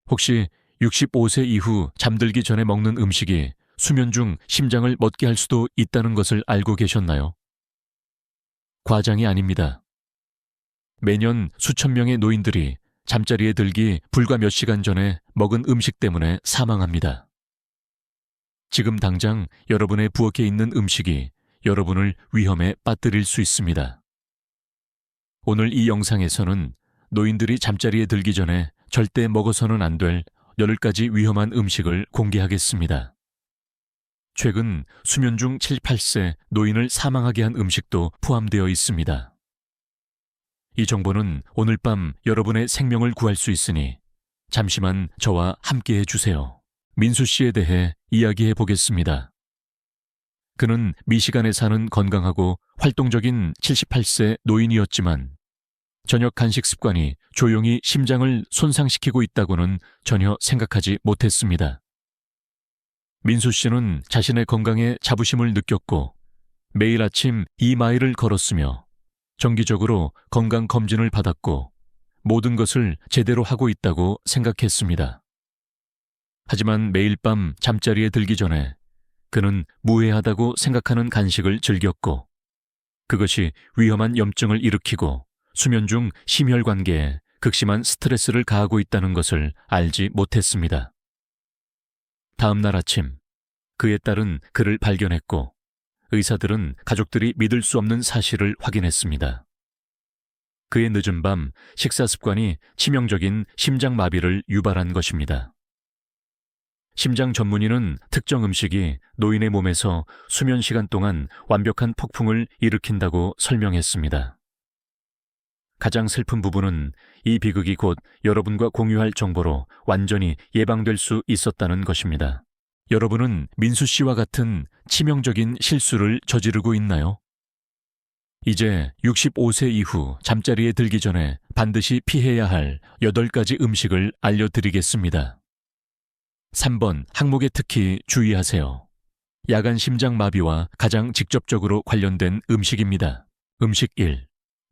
혹시 65세 이후 잠들기 전에 먹는 음식이 수면 중 심장을 멎게 할 수도 있다는 것을 알고 계셨나요? 과장이 아닙니다. 매년 수천 명의 노인들이 잠자리에 들기 불과 몇 시간 전에 먹은 음식 때문에 사망합니다. 지금 당장 여러분의 부엌에 있는 음식이 여러분을 위험에 빠뜨릴 수 있습니다. 오늘 이 영상에서는 노인들이 잠자리에 들기 전에 절대 먹어서는 안 될 10가지 위험한 음식을 공개하겠습니다. 최근 수면 중 7, 8세 노인을 사망하게 한 음식도 포함되어 있습니다. 이 정보는 오늘 밤 여러분의 생명을 구할 수 있으니 잠시만 저와 함께 해주세요. 민수 씨에 대해 이야기해 보겠습니다. 그는 미시간에 사는 건강하고 활동적인 78세 노인이었지만 저녁 간식 습관이 조용히 심장을 손상시키고 있다고는 전혀 생각하지 못했습니다. 민수 씨는 자신의 건강에 자부심을 느꼈고 매일 아침 2마일을 걸었으며 정기적으로 건강검진을 받았고 모든 것을 제대로 하고 있다고 생각했습니다. 하지만 매일 밤 잠자리에 들기 전에 그는 무해하다고 생각하는 간식을 즐겼고 그것이 위험한 염증을 일으키고 수면 중 심혈관계에 극심한 스트레스를 가하고 있다는 것을 알지 못했습니다. 다음 날 아침 그의 딸은 그를 발견했고 의사들은 가족들이 믿을 수 없는 사실을 확인했습니다. 그의 늦은 밤 식사 습관이 치명적인 심장마비를 유발한 것입니다. 심장 전문의는 특정 음식이 노인의 몸에서 수면 시간 동안 완벽한 폭풍을 일으킨다고 설명했습니다. 가장 슬픈 부분은 이 비극이 곧 여러분과 공유할 정보로 완전히 예방될 수 있었다는 것입니다. 여러분은 민수 씨와 같은 치명적인 실수를 저지르고 있나요? 이제 65세 이후 잠자리에 들기 전에 반드시 피해야 할 8가지 음식을 알려드리겠습니다. 3번, 항목에 특히 주의하세요. 야간 심장마비와 가장 직접적으로 관련된 음식입니다. 음식 1.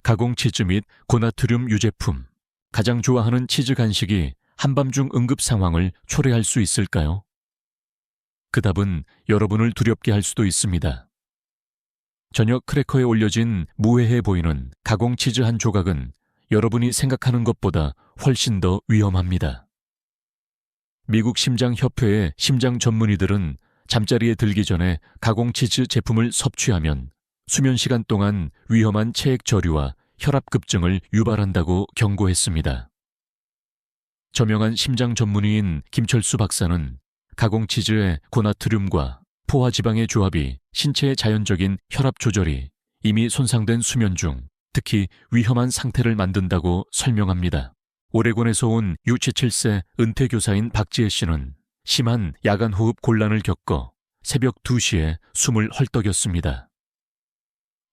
가공치즈 및 고나트륨 유제품. 가장 좋아하는 치즈 간식이 한밤중 응급 상황을 초래할 수 있을까요? 그 답은 여러분을 두렵게 할 수도 있습니다. 저녁 크래커에 올려진 무해해 보이는 가공치즈 한 조각은 여러분이 생각하는 것보다 훨씬 더 위험합니다. 미국 심장협회의 심장 전문의들은 잠자리에 들기 전에 가공치즈 제품을 섭취하면 수면 시간 동안 위험한 체액 저류와 혈압급증을 유발한다고 경고했습니다. 저명한 심장 전문의인 김철수 박사는 가공치즈의 고나트륨과 포화지방의 조합이 신체의 자연적인 혈압 조절이 이미 손상된 수면 중 특히 위험한 상태를 만든다고 설명합니다. 오레곤에서 온 67세 은퇴교사인 박지혜 씨는 심한 야간 호흡 곤란을 겪어 새벽 2시에 숨을 헐떡였습니다.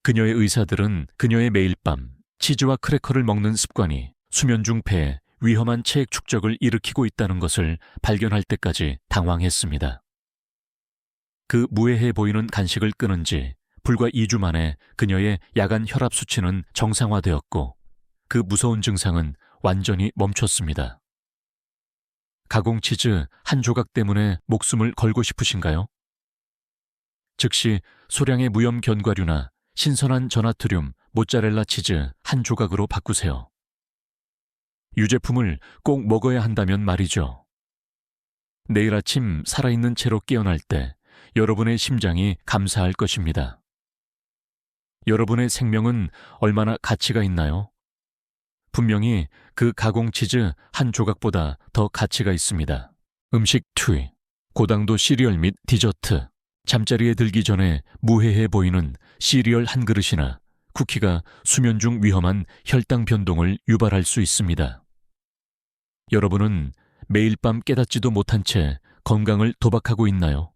그녀의 의사들은 그녀의 매일 밤 치즈와 크래커를 먹는 습관이 수면 중 폐에 위험한 체액 축적을 일으키고 있다는 것을 발견할 때까지 당황했습니다. 그 무해해 보이는 간식을 끊은 지 불과 2주 만에 그녀의 야간 혈압 수치는 정상화되었고 그 무서운 증상은 완전히 멈췄습니다. 가공치즈 한 조각 때문에 목숨을 걸고 싶으신가요? 즉시 소량의 무염 견과류나 신선한 저나트륨, 모짜렐라 치즈 한 조각으로 바꾸세요. 유제품을 꼭 먹어야 한다면 말이죠. 내일 아침 살아있는 채로 깨어날 때 여러분의 심장이 감사할 것입니다. 여러분의 생명은 얼마나 가치가 있나요? 분명히 그 가공치즈 한 조각보다 더 가치가 있습니다. 음식 2. 고당도 시리얼 및 디저트. 잠자리에 들기 전에 무해해 보이는 시리얼 한 그릇이나 쿠키가 수면 중 위험한 혈당 변동을 유발할 수 있습니다. 여러분은 매일 밤 깨닫지도 못한 채 건강을 도박하고 있나요?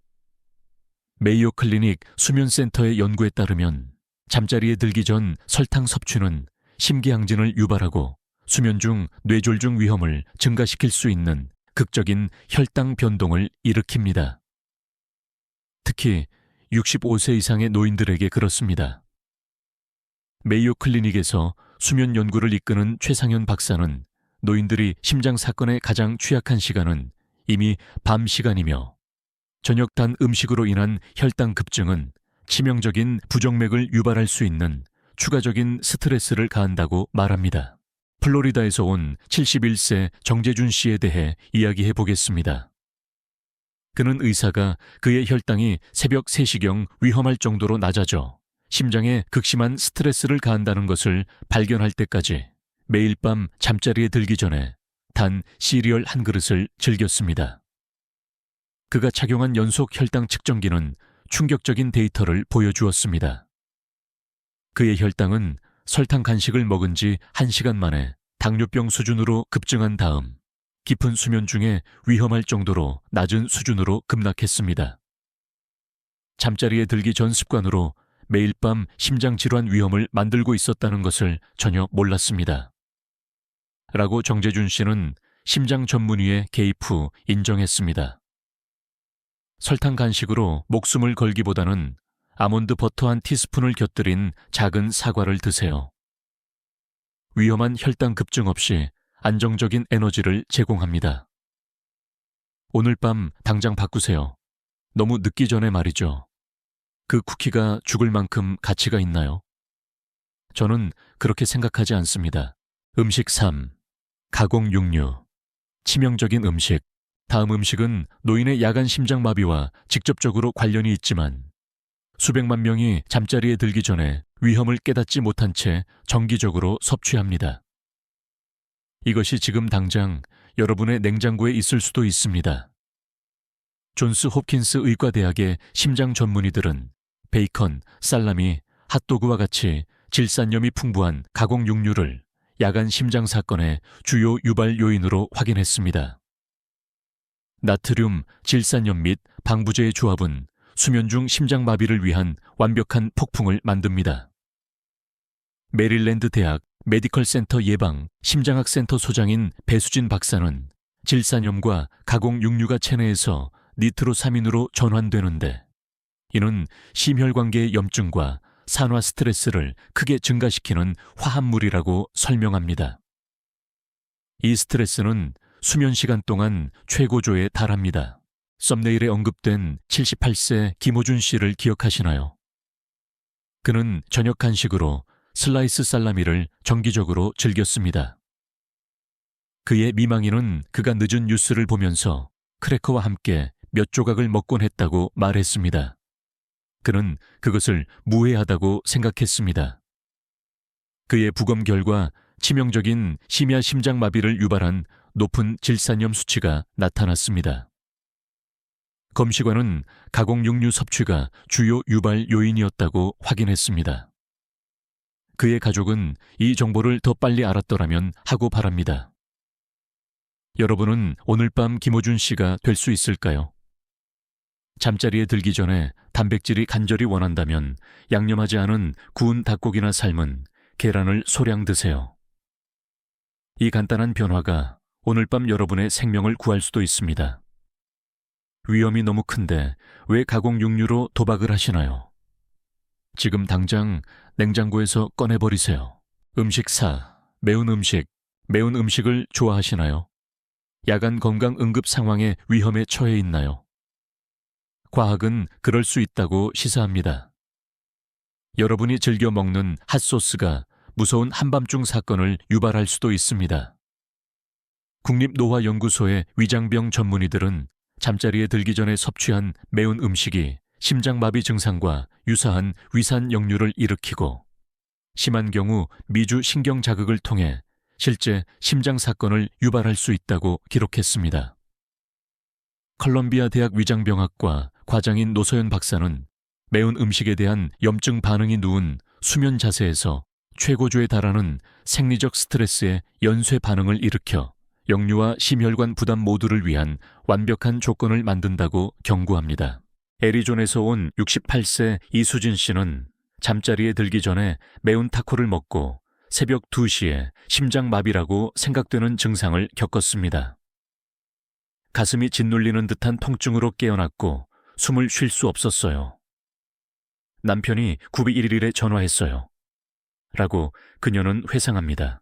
메이오 클리닉 수면센터의 연구에 따르면 잠자리에 들기 전 설탕 섭취는 심기항진을 유발하고 수면 중 뇌졸중 위험을 증가시킬 수 있는 극적인 혈당 변동을 일으킵니다. 특히 65세 이상의 노인들에게 그렇습니다. 메이오 클리닉에서 수면 연구를 이끄는 최상현 박사는 노인들이 심장 사건에 가장 취약한 시간은 이미 밤 시간이며 저녁 단 음식으로 인한 혈당 급증은 치명적인 부정맥을 유발할 수 있는 추가적인 스트레스를 가한다고 말합니다. 플로리다에서 온 71세 정재준 씨에 대해 이야기해 보겠습니다. 그는 의사가 그의 혈당이 새벽 3시경 위험할 정도로 낮아져 심장에 극심한 스트레스를 가한다는 것을 발견할 때까지 매일 밤 잠자리에 들기 전에 단 시리얼 한 그릇을 즐겼습니다. 그가 착용한 연속 혈당 측정기는 충격적인 데이터를 보여주었습니다. 그의 혈당은 설탕 간식을 먹은 지 1시간 만에 당뇨병 수준으로 급증한 다음 깊은 수면 중에 위험할 정도로 낮은 수준으로 급락했습니다. 잠자리에 들기 전 습관으로 매일 밤 심장질환 위험을 만들고 있었다는 것을 전혀 몰랐습니다. 라고 정재준 씨는 심장 전문의의 개입 후 인정했습니다. 설탕 간식으로 목숨을 걸기보다는 아몬드 버터 한 티스푼을 곁들인 작은 사과를 드세요. 위험한 혈당 급증 없이 안정적인 에너지를 제공합니다. 오늘 밤 당장 바꾸세요. 너무 늦기 전에 말이죠. 그 쿠키가 죽을 만큼 가치가 있나요? 저는 그렇게 생각하지 않습니다. 음식 3. 가공 육류. 치명적인 음식. 다음 음식은 노인의 야간 심장마비와 직접적으로 관련이 있지만 수백만 명이 잠자리에 들기 전에 위험을 깨닫지 못한 채 정기적으로 섭취합니다. 이것이 지금 당장 여러분의 냉장고에 있을 수도 있습니다. 존스 홉킨스 의과대학의 심장 전문의들은 베이컨, 살라미, 핫도그와 같이 질산염이 풍부한 가공 육류를 야간 심장 사건의 주요 유발 요인으로 확인했습니다. 나트륨, 질산염 및 방부제의 조합은 수면 중 심장마비를 위한 완벽한 폭풍을 만듭니다. 메릴랜드 대학 메디컬 센터 예방 심장학 센터 소장인 배수진 박사는 질산염과 가공 육류가 체내에서 니트로사민으로 전환되는데 이는 심혈관계의 염증과 산화 스트레스를 크게 증가시키는 화합물이라고 설명합니다. 이 스트레스는 수면 시간 동안 최고조에 달합니다. 썸네일에 언급된 78세 김호준 씨를 기억하시나요? 그는 저녁 간식으로 슬라이스 살라미를 정기적으로 즐겼습니다. 그의 미망인은 그가 늦은 뉴스를 보면서 크래커와 함께 몇 조각을 먹곤 했다고 말했습니다. 그는 그것을 무해하다고 생각했습니다. 그의 부검 결과 치명적인 심야 심장마비를 유발한 높은 질산염 수치가 나타났습니다. 검시관은 가공 육류 섭취가 주요 유발 요인이었다고 확인했습니다. 그의 가족은 이 정보를 더 빨리 알았더라면 하고 바랍니다. 여러분은 오늘 밤 김호준 씨가 될 수 있을까요? 잠자리에 들기 전에 단백질이 간절히 원한다면 양념하지 않은 구운 닭고기나 삶은 계란을 소량 드세요. 이 간단한 변화가 오늘 밤 여러분의 생명을 구할 수도 있습니다. 위험이 너무 큰데 왜 가공 육류로 도박을 하시나요? 지금 당장 냉장고에서 꺼내버리세요. 음식 4. 매운 음식. 매운 음식을 좋아하시나요? 야간 건강 응급 상황의 위험에 처해 있나요? 과학은 그럴 수 있다고 시사합니다. 여러분이 즐겨 먹는 핫소스가 무서운 한밤중 사건을 유발할 수도 있습니다. 국립노화연구소의 위장병 전문의들은 잠자리에 들기 전에 섭취한 매운 음식이 심장마비 증상과 유사한 위산 역류를 일으키고 심한 경우 미주 신경 자극을 통해 실제 심장 사건을 유발할 수 있다고 기록했습니다. 컬럼비아 대학 위장병학과 과장인 노서연 박사는 매운 음식에 대한 염증 반응이 누운 수면 자세에서 최고조에 달하는 생리적 스트레스의 연쇄 반응을 일으켜 역류와 심혈관 부담 모두를 위한 완벽한 조건을 만든다고 경고합니다. 애리조나에서 온 68세 이수진 씨는 잠자리에 들기 전에 매운 타코를 먹고 새벽 2시에 심장마비라고 생각되는 증상을 겪었습니다. 가슴이 짓눌리는 듯한 통증으로 깨어났고 숨을 쉴 수 없었어요. 남편이 911에 전화했어요. 라고 그녀는 회상합니다.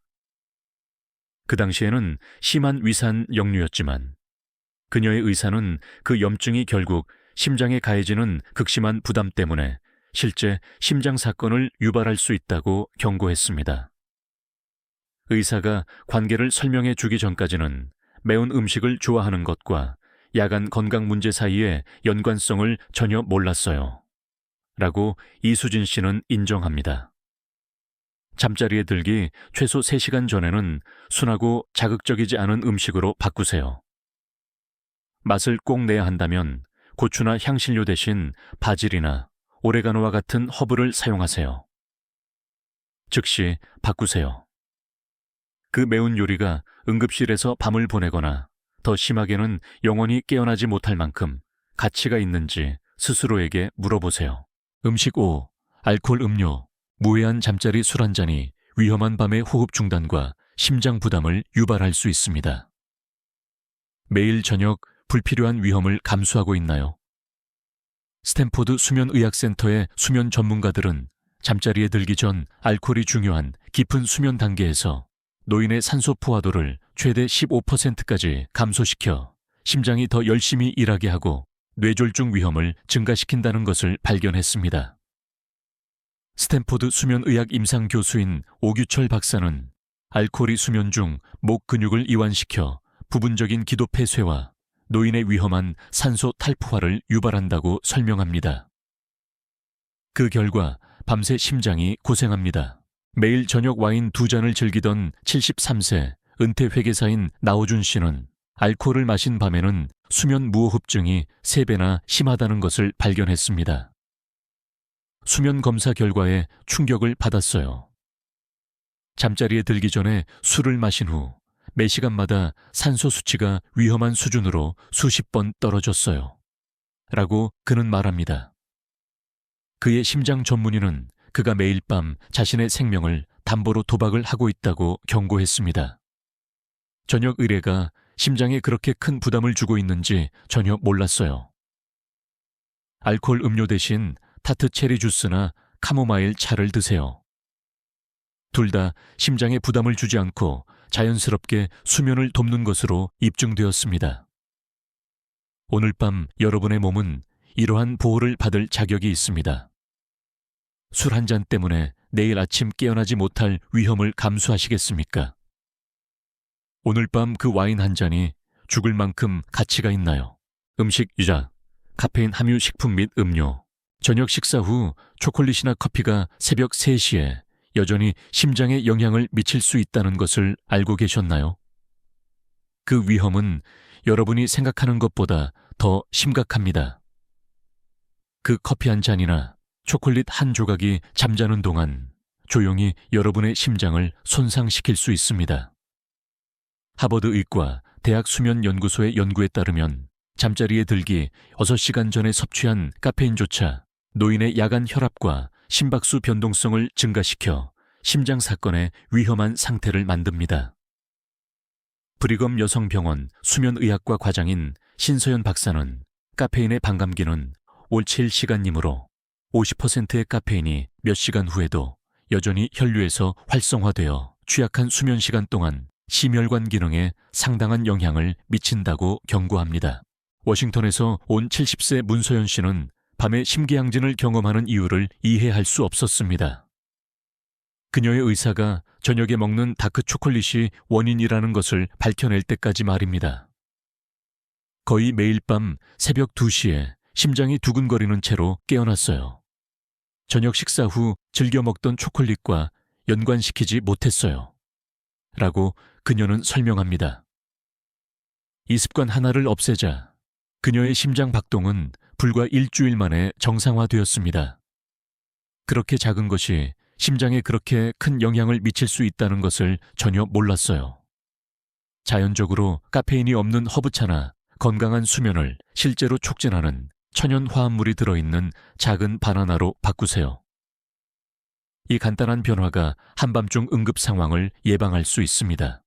그 당시에는 심한 위산 역류였지만 그녀의 의사는 그 염증이 결국 심장에 가해지는 극심한 부담 때문에 실제 심장 사건을 유발할 수 있다고 경고했습니다. 의사가 관계를 설명해 주기 전까지는 매운 음식을 좋아하는 것과 야간 건강 문제 사이의 연관성을 전혀 몰랐어요. 라고 이수진 씨는 인정합니다. 잠자리에 들기 최소 3시간 전에는 순하고 자극적이지 않은 음식으로 바꾸세요. 맛을 꼭 내야 한다면 고추나 향신료 대신 바질이나 오레가노와 같은 허브를 사용하세요. 즉시 바꾸세요. 그 매운 요리가 응급실에서 밤을 보내거나 더 심하게는 영원히 깨어나지 못할 만큼 가치가 있는지 스스로에게 물어보세요. 음식 5. 알코올 음료, 무해한 잠자리 술 한 잔이 위험한 밤의 호흡 중단과 심장 부담을 유발할 수 있습니다. 매일 저녁 불필요한 위험을 감수하고 있나요? 스탠포드 수면의학센터의 수면 전문가들은 잠자리에 들기 전 알코올이 중요한 깊은 수면 단계에서 노인의 산소 포화도를 최대 15%까지 감소시켜 심장이 더 열심히 일하게 하고 뇌졸중 위험을 증가시킨다는 것을 발견했습니다. 스탠포드 수면의학 임상 교수인 오규철 박사는 알코올이 수면 중 목 근육을 이완시켜 부분적인 기도 폐쇄와 노인의 위험한 산소 탈포화를 유발한다고 설명합니다. 그 결과 밤새 심장이 고생합니다. 매일 저녁 와인 2잔을 즐기던 73세 은퇴 회계사인 나호준 씨는 알코올을 마신 밤에는 수면 무호흡증이 3배나 심하다는 것을 발견했습니다. 수면 검사 결과에 충격을 받았어요. 잠자리에 들기 전에 술을 마신 후 매 시간마다 산소 수치가 위험한 수준으로 수십 번 떨어졌어요. 라고 그는 말합니다. 그의 심장 전문의는 그가 매일 밤 자신의 생명을 담보로 도박을 하고 있다고 경고했습니다. 저녁 의뢰가 심장에 그렇게 큰 부담을 주고 있는지 전혀 몰랐어요. 알코올 음료 대신 타트 체리 주스나 카모마일 차를 드세요. 둘 다 심장에 부담을 주지 않고 자연스럽게 수면을 돕는 것으로 입증되었습니다. 오늘 밤 여러분의 몸은 이러한 보호를 받을 자격이 있습니다. 술 한 잔 때문에 내일 아침 깨어나지 못할 위험을 감수하시겠습니까? 오늘 밤 그 와인 한 잔이 죽을 만큼 가치가 있나요? 음식 유자, 카페인 함유 식품 및 음료, 저녁 식사 후 초콜릿이나 커피가 새벽 3시에 여전히 심장에 영향을 미칠 수 있다는 것을 알고 계셨나요? 그 위험은 여러분이 생각하는 것보다 더 심각합니다. 그 커피 한 잔이나 초콜릿 한 조각이 잠자는 동안 조용히 여러분의 심장을 손상시킬 수 있습니다. 하버드 의과 대학 수면연구소의 연구에 따르면 잠자리에 들기 6시간 전에 섭취한 카페인조차 노인의 야간 혈압과 심박수 변동성을 증가시켜 심장 사건의 위험한 상태를 만듭니다. 브리검 여성병원 수면의학과 과장인 신서연 박사는 카페인의 반감기는 옳칠 시간이므로 50%의 카페인이 몇 시간 후에도 여전히 혈류에서 활성화되어 취약한 수면 시간 동안 심혈관 기능에 상당한 영향을 미친다고 경고합니다. 워싱턴에서 온 70세 문서연 씨는 밤에 심기양진을 경험하는 이유를 이해할 수 없었습니다. 그녀의 의사가 저녁에 먹는 다크 초콜릿이 원인이라는 것을 밝혀낼 때까지 말입니다. 거의 매일 밤 새벽 2시에 심장이 두근거리는 채로 깨어났어요. 저녁 식사 후 즐겨 먹던 초콜릿과 연관시키지 못했어요. 라고 그녀는 설명합니다. 이 습관 하나를 없애자 그녀의 심장 박동은 불과 일주일 만에 정상화되었습니다. 그렇게 작은 것이 심장에 그렇게 큰 영향을 미칠 수 있다는 것을 전혀 몰랐어요. 자연적으로 카페인이 없는 허브차나 건강한 수면을 실제로 촉진하는 천연 화합물이 들어있는 작은 바나나로 바꾸세요. 이 간단한 변화가 한밤중 응급 상황을 예방할 수 있습니다.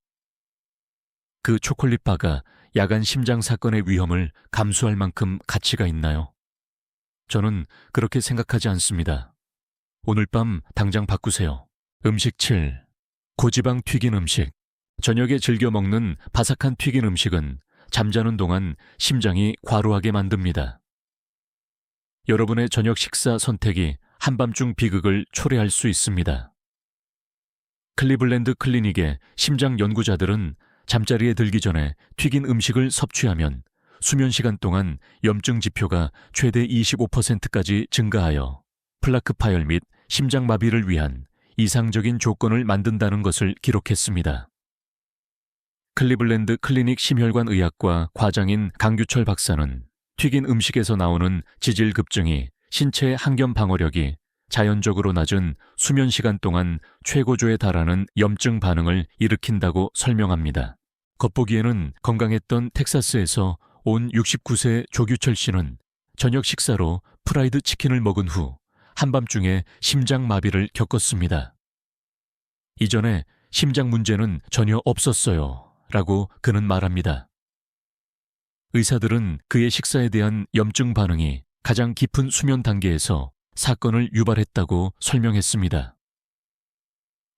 그 초콜릿 바가 야간 심장 사건의 위험을 감수할 만큼 가치가 있나요? 저는 그렇게 생각하지 않습니다. 오늘 밤 당장 바꾸세요. 음식 7. 고지방 튀긴 음식. 저녁에 즐겨 먹는 바삭한 튀긴 음식은 잠자는 동안 심장이 과로하게 만듭니다. 여러분의 저녁 식사 선택이 한밤중 비극을 초래할 수 있습니다. 클리블랜드 클리닉의 심장 연구자들은 잠자리에 들기 전에 튀긴 음식을 섭취하면 수면 시간 동안 염증 지표가 최대 25%까지 증가하여 플라크 파열 및 심장마비를 위한 이상적인 조건을 만든다는 것을 기록했습니다. 클리블랜드 클리닉 심혈관 의학과 과장인 강규철 박사는 튀긴 음식에서 나오는 지질 급증이 신체의 항염 방어력이 자연적으로 낮은 수면 시간 동안 최고조에 달하는 염증 반응을 일으킨다고 설명합니다. 겉보기에는 건강했던 텍사스에서 온 69세 조규철 씨는 저녁 식사로 프라이드 치킨을 먹은 후 한밤중에 심장마비를 겪었습니다. 이전에 심장 문제는 전혀 없었어요 라고 그는 말합니다. 의사들은 그의 식사에 대한 염증 반응이 가장 깊은 수면 단계에서 사건을 유발했다고 설명했습니다.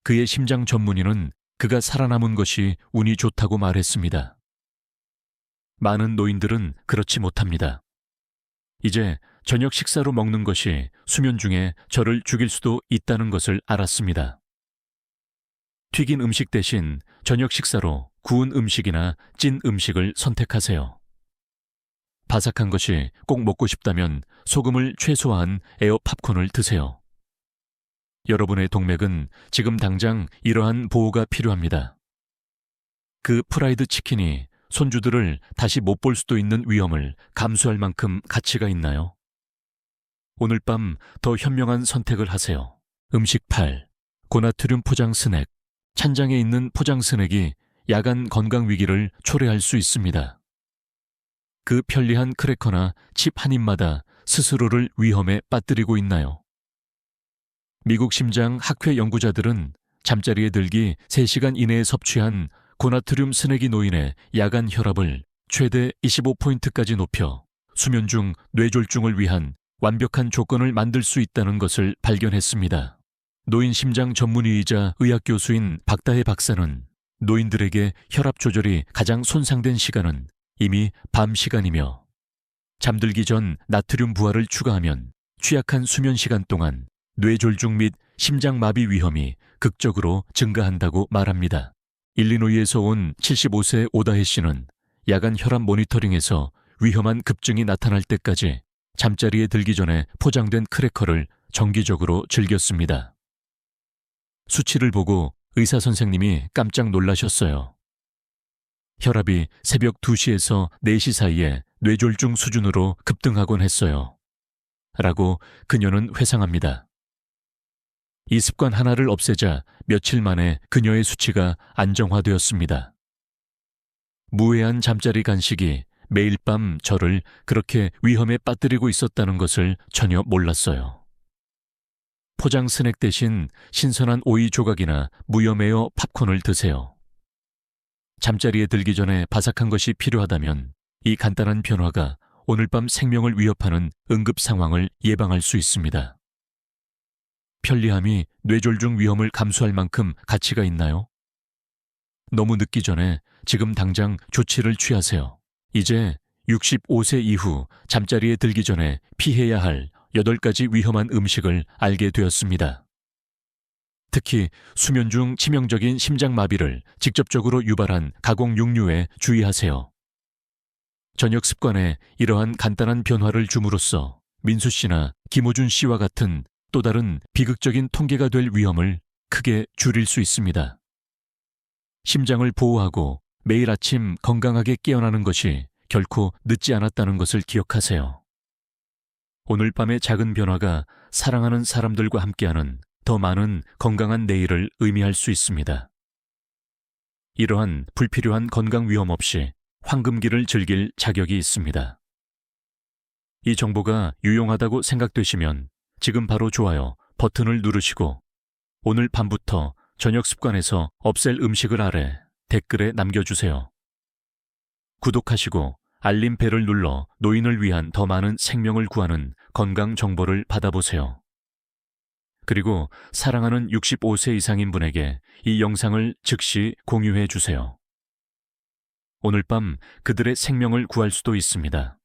그의 심장 전문의는 그가 살아남은 것이 운이 좋다고 말했습니다. 많은 노인들은 그렇지 못합니다. 이제 저녁 식사로 먹는 것이 수면 중에 저를 죽일 수도 있다는 것을 알았습니다. 튀긴 음식 대신 저녁 식사로 구운 음식이나 찐 음식을 선택하세요. 바삭한 것이 꼭 먹고 싶다면 소금을 최소화한 에어 팝콘을 드세요. 여러분의 동맥은 지금 당장 이러한 보호가 필요합니다. 그 프라이드 치킨이 손주들을 다시 못 볼 수도 있는 위험을 감수할 만큼 가치가 있나요? 오늘 밤 더 현명한 선택을 하세요. 음식 8. 고나트륨 포장 스낵. 찬장에 있는 포장 스낵이 야간 건강 위기를 초래할 수 있습니다. 그 편리한 크래커나 칩 한 입마다 스스로를 위험에 빠뜨리고 있나요? 미국 심장학회 연구자들은 잠자리에 들기 3시간 이내에 섭취한 고나트륨 스낵이 노인의 야간 혈압을 최대 25포인트까지 높여 수면 중 뇌졸중을 위한 완벽한 조건을 만들 수 있다는 것을 발견했습니다. 노인 심장 전문의이자 의학 교수인 박다혜 박사는 노인들에게 혈압 조절이 가장 손상된 시간은 이미 밤 시간이며 잠들기 전 나트륨 부하를 추가하면 취약한 수면 시간 동안 뇌졸중 및 심장마비 위험이 극적으로 증가한다고 말합니다. 일리노이에서 온 75세 오다혜 씨는 야간 혈압 모니터링에서 위험한 급증이 나타날 때까지 잠자리에 들기 전에 포장된 크래커를 정기적으로 즐겼습니다. 수치를 보고 의사 선생님이 깜짝 놀라셨어요. 혈압이 새벽 2시에서 4시 사이에 뇌졸중 수준으로 급등하곤 했어요. 라고 그녀는 회상합니다. 이 습관 하나를 없애자 며칠 만에 그녀의 수치가 안정화되었습니다. 무해한 잠자리 간식이 매일 밤 저를 그렇게 위험에 빠뜨리고 있었다는 것을 전혀 몰랐어요. 포장 스낵 대신 신선한 오이 조각이나 무염에어 팝콘을 드세요. 잠자리에 들기 전에 바삭한 것이 필요하다면 이 간단한 변화가 오늘 밤 생명을 위협하는 응급 상황을 예방할 수 있습니다. 편리함이 뇌졸중 위험을 감수할 만큼 가치가 있나요? 너무 늦기 전에 지금 당장 조치를 취하세요. 이제 65세 이후 잠자리에 들기 전에 피해야 할 8가지 위험한 음식을 알게 되었습니다. 특히 수면 중 치명적인 심장마비를 직접적으로 유발한 가공 육류에 주의하세요. 저녁 습관에 이러한 간단한 변화를 줌으로써 민수 씨나 김호준 씨와 같은 또 다른 비극적인 통계가 될 위험을 크게 줄일 수 있습니다. 심장을 보호하고 매일 아침 건강하게 깨어나는 것이 결코 늦지 않았다는 것을 기억하세요. 오늘 밤의 작은 변화가 사랑하는 사람들과 함께하는 더 많은 건강한 내일을 의미할 수 있습니다. 이러한 불필요한 건강 위험 없이 황금기를 즐길 자격이 있습니다. 이 정보가 유용하다고 생각되시면 지금 바로 좋아요 버튼을 누르시고 오늘 밤부터 저녁 습관에서 없앨 음식을 아래 댓글에 남겨주세요. 구독하시고 알림벨을 눌러 노인을 위한 더 많은 생명을 구하는 건강 정보를 받아보세요. 그리고 사랑하는 65세 이상인 분에게 이 영상을 즉시 공유해 주세요. 오늘 밤 그들의 생명을 구할 수도 있습니다.